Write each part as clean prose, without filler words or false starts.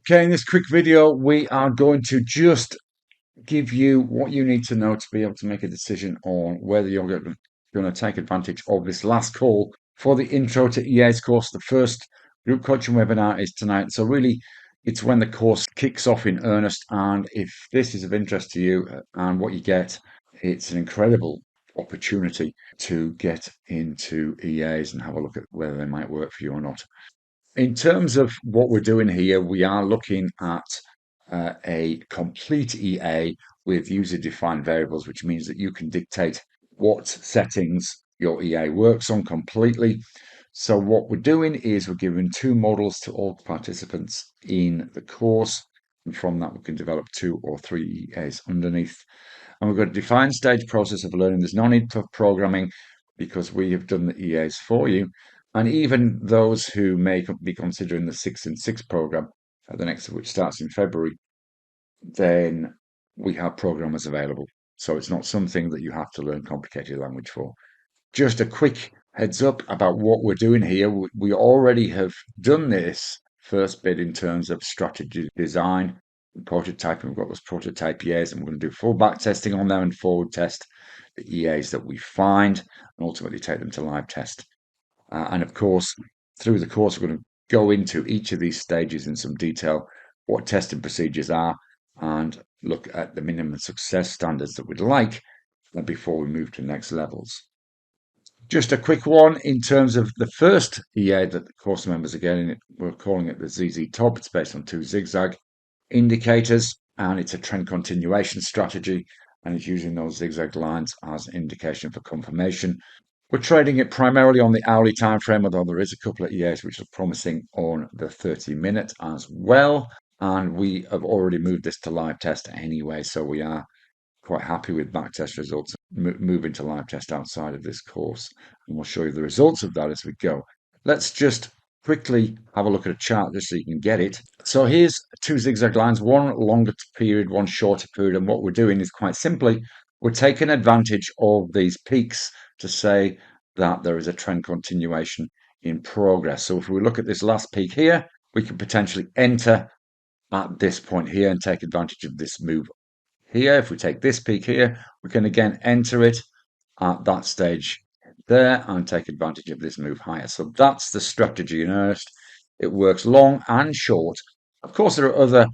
Okay, in this quick video, we are going to just give you what you need to know to be able to make a decision on whether you're going to take advantage of this last call for the Intro to EA's course. The first group coaching webinar is tonight. So really, it's when the course kicks off in earnest. And if this is of interest to you and what you get, it's an incredible opportunity to get into EAs and have a look at whether they might work for you or not. In terms of what we're doing here, we are looking at a complete EA with user-defined variables, which means that you can dictate what settings your EA works on completely. So what we're doing is we're giving two models to all participants in the course, and from that we can develop 2 or 3 EAs underneath. And we've got a defined stage process of learning. There's no need for programming because we have done the EAs for you. And even those who may be considering the 6 in 6 program, the next of which starts in February, then we have programmers available. So it's not something that you have to learn complicated language for. Just a quick heads up about what we're doing here. We already have done this first bit in terms of strategy design, prototyping. We've got those prototype EAs, and we're going to do full back testing on them and forward test the EAs that we find and ultimately take them to live test. And of course, through the course, we're going to go into each of these stages in some detail, what testing procedures are, and look at the minimum success standards that we'd like before we move to next levels. Just a quick one in terms of the first EA that the course members are getting. We're calling it the ZZ Top. It's based on 2 zigzag indicators, and it's a trend continuation strategy, and it's using those zigzag lines as indication for confirmation. We're trading it primarily on the hourly time frame, although there is a couple of EAs which are promising on the 30-minute as well. And we have already moved this to live test anyway, so we are quite happy with backtest results, moving to live test outside of this course. And we'll show you the results of that as we go. Let's just quickly have a look at a chart just so you can get it. So here's 2 zigzag lines, one longer period, one shorter period. And what we're doing is quite simply, we're taking advantage of these peaks to say that there is a trend continuation in progress. So if we look at this last peak here, we can potentially enter at this point here and take advantage of this move here. If we take this peak here, we can again enter it at that stage there and take advantage of this move higher. So that's the strategy in earnest. It works long and short. Of course, there are other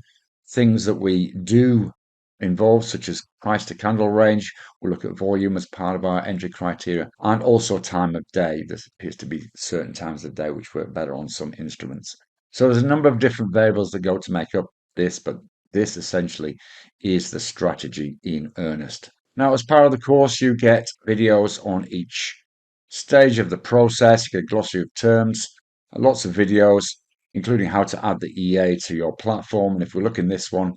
things that we do involve, such as price to candle range. We look at volume as part of our entry criteria, and also time of day. There appears to be certain times of day which work better on some instruments. So there's a number of different variables that go to make up this, but this essentially is the strategy in earnest. Now, as part of the course, you get videos on each stage of the process. You get a glossary of terms, lots of videos, including how to add the EA to your platform. And if we look in this one,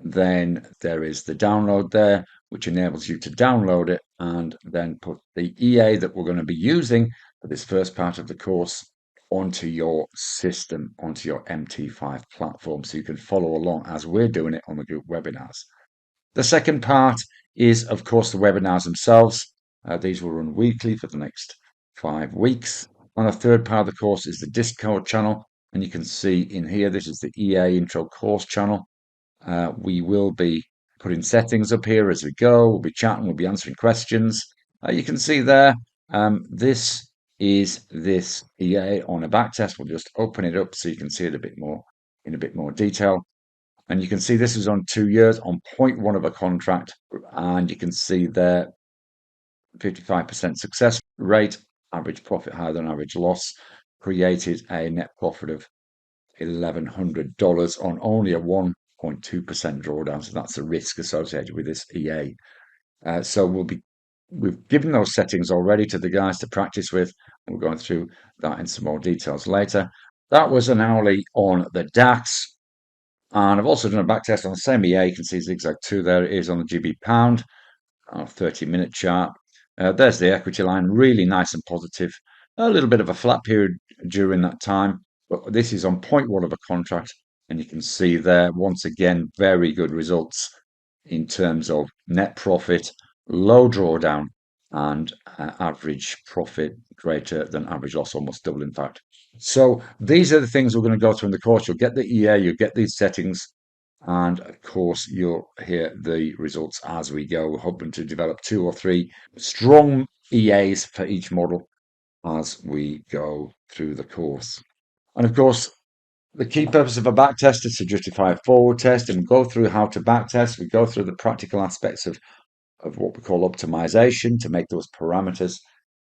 then there is the download there, which enables you to download it and then put the EA that we're going to be using for this first part of the course onto your system, onto your MT5 platform, so you can follow along as we're doing it on the group webinars. The second part is, of course, the webinars themselves. These will run weekly for the next 5 weeks. And the third part of the course is the Discord channel. And you can see in here, this is the EA Intro course channel. We will be putting settings up here as we go. We'll be chatting, we'll be answering questions. You can see there, this is this EA on a backtest. We'll just open it up so you can see it a bit more in a bit more detail. And you can see this is on 2 years on 0.1 of a contract. And you can see there 55% success rate, average profit higher than average loss, created a net profit of $1,100 on only a 1.2% drawdown. So that's the risk associated with this EA. So we've given those settings already to the guys to practice with. We're going through that in some more details later. That was an hourly on the DAX. And I've also done a backtest on the same EA. You can see zigzag 2 there. It is on the GB pound, our 30-minute chart. There's the equity line, really nice and positive. A little bit of a flat period during that time, but this is on 0.1 of a contract. And you can see there, once again, very good results in terms of net profit, low drawdown, and average profit greater than average loss, almost double, in fact. So these are the things we're going to go through in the course. You'll get the EA, you'll get these settings, and of course, you'll hear the results as we go. We're hoping to develop 2 or 3 strong EAs for each model as we go through the course. And of course, the key purpose of a backtest is to justify a forward test, and we go through how to backtest. We go through the practical aspects of what we call optimization to make those parameters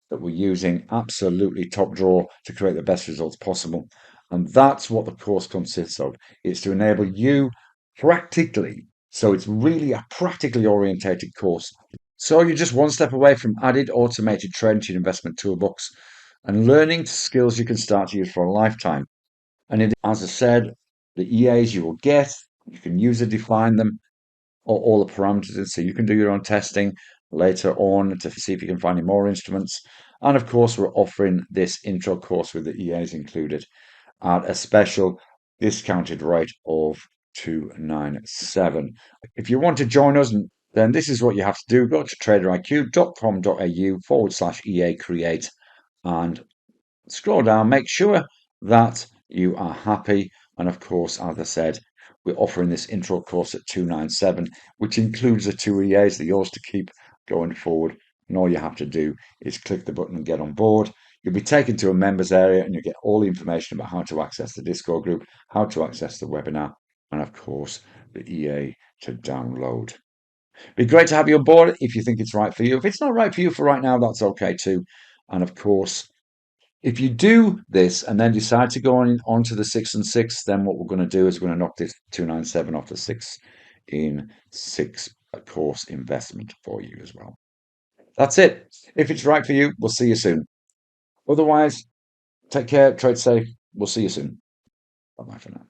that we're using absolutely top drawer to create the best results possible. And that's what the course consists of. It's to enable you practically. So it's really a practically orientated course. So you're just one step away from added automated training to your investment toolbox and learning skills you can start to use for a lifetime. And as I said, the EAs you will get, you can user define them, all the parameters in, so you can do your own testing later on to see if you can find any more instruments. And of course, we're offering this intro course with the EAs included at a special discounted rate of 297. If you want to join us, then this is what you have to do. Go to traderiq.com.au/EA create and scroll down, make sure that you are happy. And of course, as I said, we're offering this intro course at 297, which includes the 2 EAs that are yours to keep going forward. And all you have to do is click the button and get on board. You'll be taken to a members area and you'll get all the information about how to access the Discord group, how to access the webinar, and of course, the EA to download. It'd be great to have you on board if you think it's right for you. If it's not right for you for right now, that's okay too. And of course, if you do this and then decide to go on to the 6 and 6, then what we're going to do is we're going to knock this 297 off the 6 in 6 course investment for you as well. That's it. If it's right for you, we'll see you soon. Otherwise, take care, trade safe. We'll see you soon. Bye bye for now.